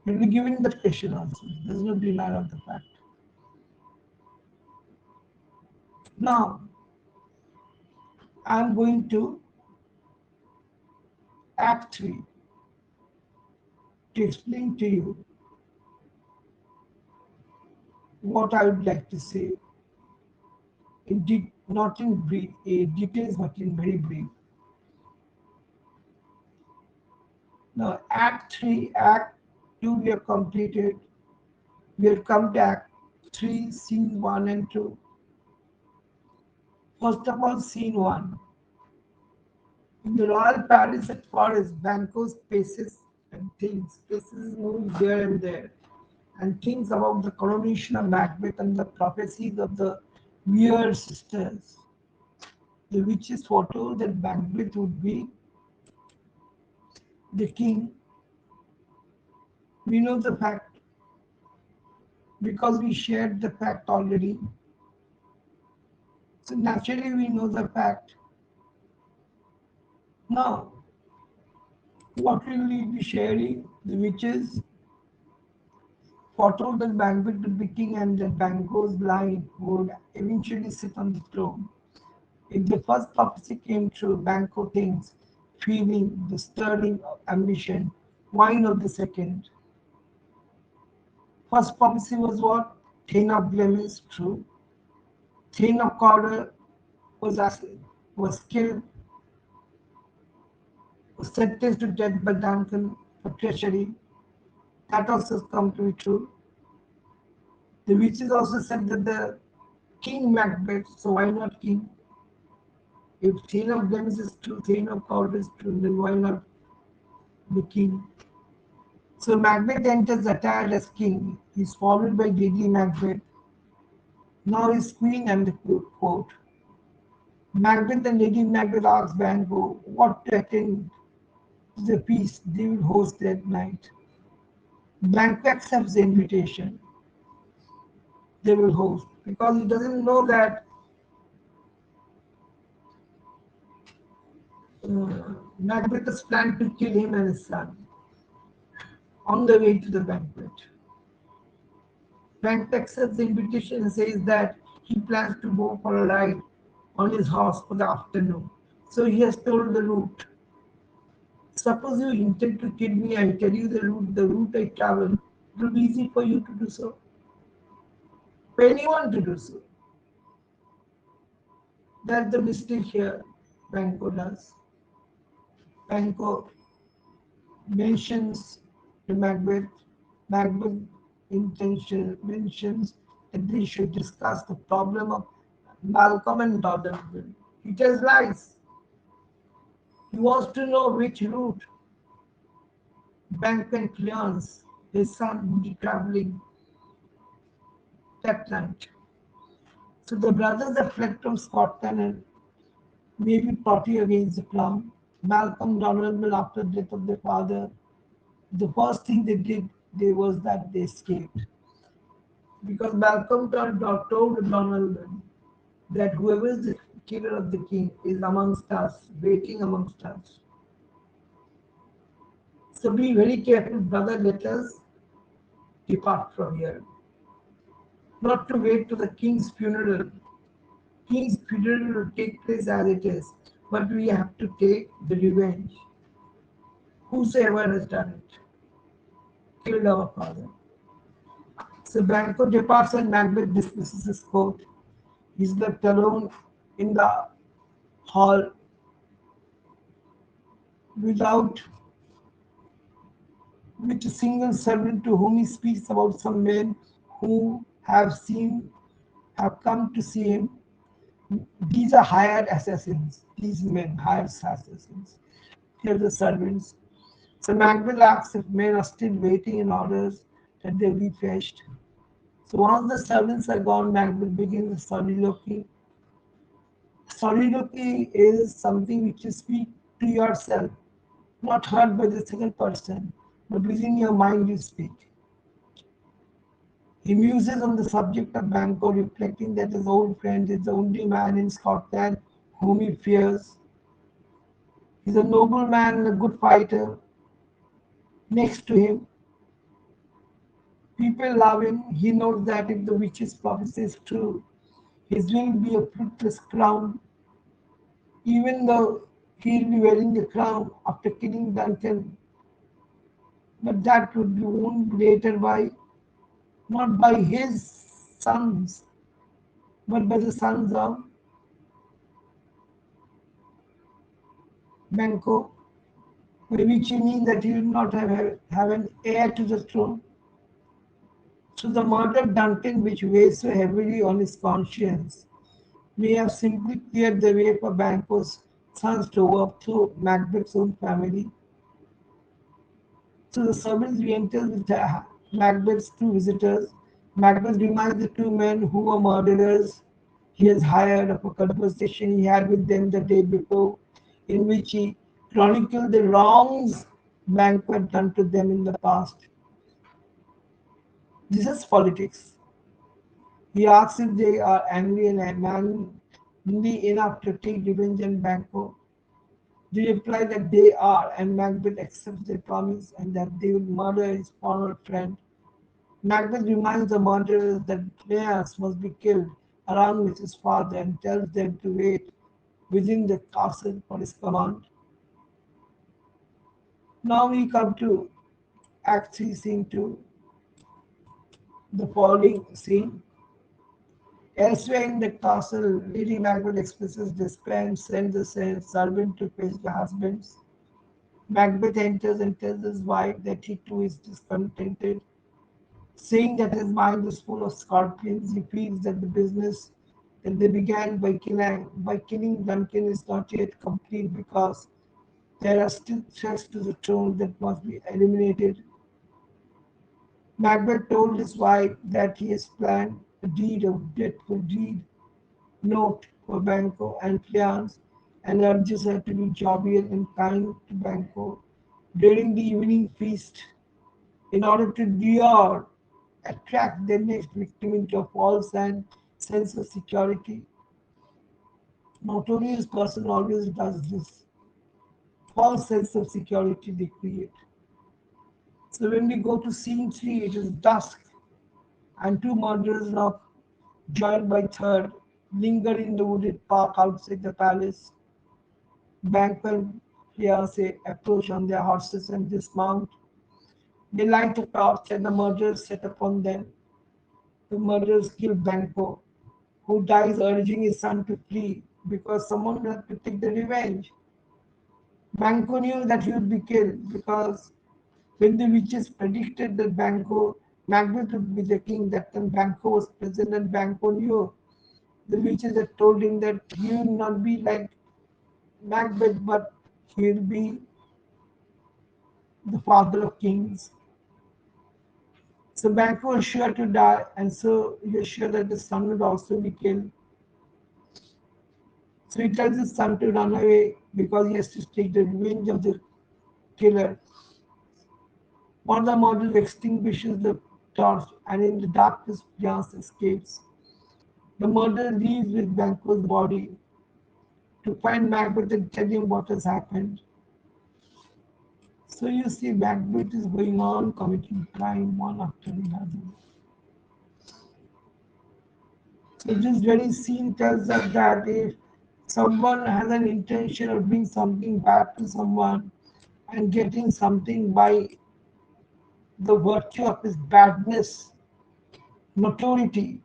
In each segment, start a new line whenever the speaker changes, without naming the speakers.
You'll be given that question also. There's no denial of the fact. Now, I'm going to Act 3 to explain to you what I would like to say, not in brief, details, but in very brief. Now, Act 3, Act 2 we have completed. We have come to Act 3, Scene 1 and 2. First of all, Scene 1. In the royal palace at Forest, Banquo spaces and thinks. Spaces move here and there, and thinks about the coronation of Macbeth and the prophecies of the weird sisters. The witches foretold that Macbeth would be the king. We know the fact because we shared the fact already. So naturally we know the fact. Now, what will we be sharing? The witches foretold that Macbeth would be king and that Banquo's line would eventually sit on the throne. If the first prophecy came true, Banquo thinks, feeling the stirring of ambition, why not the second? First prophecy was what? Thane of Blemis, true. Thane of Cawdor was killed, was sentenced to death by Duncan for treachery. That also has come to be true. The witches also said that the King Macbeth, so why not King? If Thane of Blemis is true, Thane of Cawdor is true, then why not the king? So Macbeth enters attired as king. He is followed by Lady Macbeth. Now his queen and the court. Macbeth and Lady Macbeth ask Banquo what to attend to the feast they will host that night. Banquo accepts the invitation they will host because he doesn't know that Macbeth has planned to kill him and his son on the way to the banquet. Banquo accepts the invitation and says that he plans to go for a ride on his horse for the afternoon. So he has told the route. Suppose you intend to kill me, I tell you the route I travel. It will be easy for you to do so. For anyone to do so. That's the mistake here Banquo does. Banquo mentions to Macbeth, Macbeth intention mentions that they should discuss the problem of Malcolm and Donalbain. He tells lies. He wants to know which route Banquo and Cleance, his son, would be traveling that night. So the brothers have fled from Scotland and may be plotting against the crown. Malcolm Donalbain, after the death of their father, the first thing they did was that they escaped. Because Malcolm told Donalbain that whoever is the killer of the king is amongst us, waiting amongst us. So be very careful, brother, let us depart from here. Not to wait to the king's funeral. King's funeral will take place as it is, but we have to take the revenge. Whosoever has done it, killed our father. So Banquo departs and Macbeth dismisses his court. He's left alone in the hall without with a single servant to whom he speaks about some men who have come to see him. These are hired assassins. These men, hired assassins. Here are the servants. So Macbeth asks if men are still waiting in orders that they be fetched. So once the servants are gone, Macbeth begins a soliloquy. Soliloquy is something which you speak to yourself, not heard by the second person, but within your mind you speak. He muses on the subject of Banquo, reflecting that his old friend is the only man in Scotland whom he fears. He's a noble man and a good fighter. Next to him, People love him. He knows that if the witch's prophecy is true, his will be a fruitless crown, even though he'll be wearing the crown after killing Duncan. But that would be won later by not by his sons, but by the sons of Banquo, by which he means that he will not have an heir to the throne. So the murder of Duncan, which weighs so heavily on his conscience, may have simply cleared the way for Banquo's sons to overthrow Macbeth's own family. So the servants re-enters with Macbeth's two visitors. Macbeth reminds the two men who were murderers he has hired of a conversation he had with them the day before, in which he chronicled the wrongs Banquo had done to them in the past. This is politics. He asks if they are angry and manly enough to take revenge on Banquo. They reply that they are, and Macbeth accepts their promise and that they will murder his former friend. Macbeth reminds the murderers that Cleas must be killed along with his father and tells them to wait within the castle for his command. Now we come to Act 3, Scene 2, the following scene. Elsewhere in the castle, Lady Macbeth expresses despair and sends the servant to fetch the husbands. Macbeth enters and tells his wife that he too is discontented. Saying that his mind is full of scorpions, he feels that the business that they began by killing Duncan is not yet complete because there are still threats to the throne that must be eliminated. Macbeth told his wife that he has planned a deed of dreadful deed note for Banquo and Cleance and urges her to be jovial and kind to Banquo during the evening feast in order to lure, attract their next victim into a false and sense of security. Notorious person always does this. False sense of security they create. So when we go to scene 3, it is dusk, and two murderers now joined by third linger in the wooded park outside the palace. Banquo and fiancé approach on their horses and dismount. They light a torch and the murderers set upon them. The murderers kill Banquo, who dies urging his son to flee because someone had to take the revenge. Banquo knew that he would be killed because when the witches predicted that Macbeth would be the king, that time Banquo was present and Banquo knew. The witches had told him that he will not be like Macbeth, but he will be the father of kings. So Banquo is sure to die, and so he is sure that the son would also be killed. So he tells his son to run away because he has to take the revenge of the killer. One of the models extinguishes the torch, and in the darkness, Fiance escapes. The murderer leaves with Banquo's body to find Macbeth and tell him what has happened. So you see, Macbeth is going on committing crime one after another. So this very scene tells us that if someone has an intention of doing something bad to someone and getting something by the virtue of his badness, notoriety,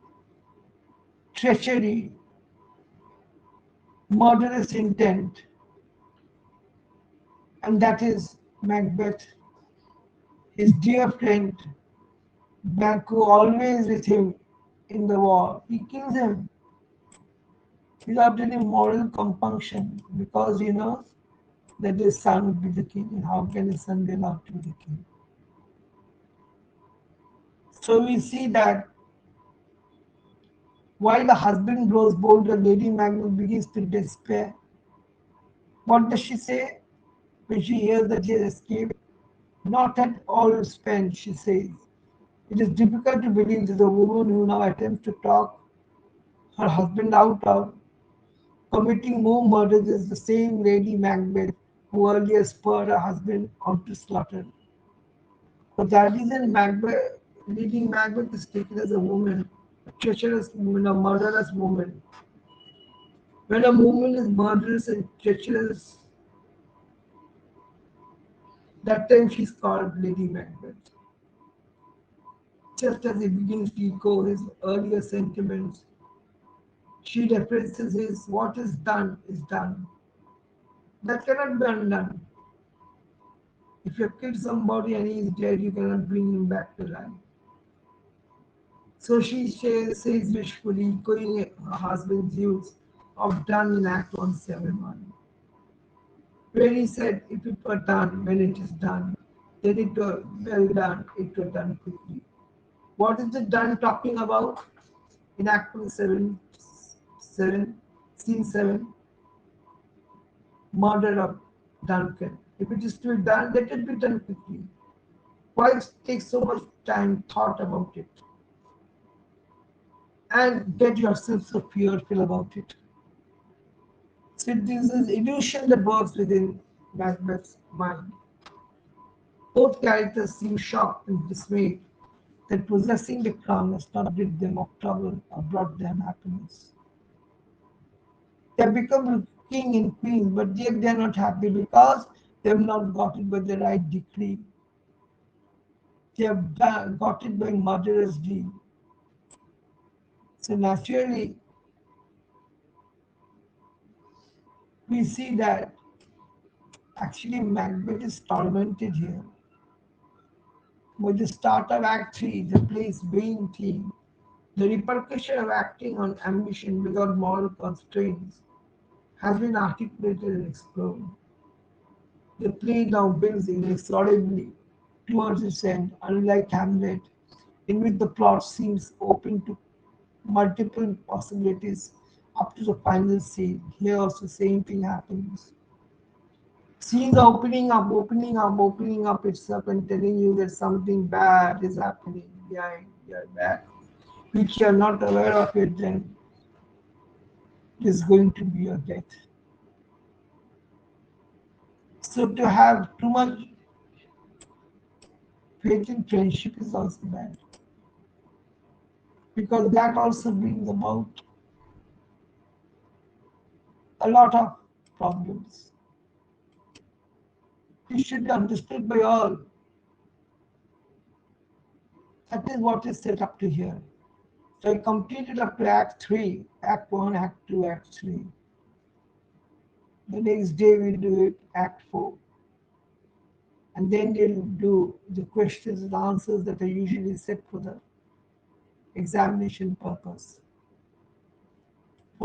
treachery, murderous intent, and that is Macbeth, his dear friend, Banquo, always with him in the war. He kills him without any moral compunction because he knows that his son would be the king, and how can his son be allowed to be the king? So we see that while the husband grows bolder, Lady Macbeth begins to despair. What does she say when she hears that he has escaped? Not at all spent, she says. It is difficult to believe that the woman who now attempts to talk her husband out of committing more murders is the same Lady Macbeth who earlier spurred her husband on to slaughter. For that reason, Macbeth Lady Macbeth is taken as a woman, a treacherous woman, a murderous woman. When a woman is murderous and treacherous, that time she's called Lady Macbeth. Just as he begins to echo his earlier sentiments, she references his what is done is done. That cannot be undone. If you kill somebody and he is dead, you cannot bring him back to life. So she says wishfully, echoing her husband's use of done in Act 171, where he said, if it were done when it is done, then it were well done, it were done quickly. What is the done talking about? In Act 7, Scene 7, murder of Duncan. If it is to be done, let it be done quickly. Why take so much time, thought about it, and get yourself so fearful about it? So this is illusion that works within Macbeth's mind. Both characters seem shocked and dismayed that possessing the crown has not rid them of trouble or brought them happiness. They have become king and queen, but yet they are not happy because they have not got it by the right decree. They have got it by murderous deed. So naturally, we see that actually Macbeth is tormented here. With the start of Act 3, the play's main theme, the repercussion of acting on ambition without moral constraints, has been articulated and explored. The play now builds inexorably towards its end, unlike Hamlet, in which the plot seems open to multiple possibilities up to the final scene. Here also same thing happens. Scenes are opening up itself and telling you that something bad is happening behind your back, which you are not aware of it, then it is going to be your death. So to have too much faith in friendship is also bad because that also brings about a lot of problems. It should be understood by all. That is what is set up to here. So I completed up to Act 3, Act 1, Act 2, Act 3. The next day we do it, Act 4. And then they'll do the questions and answers that are usually set for the examination purpose.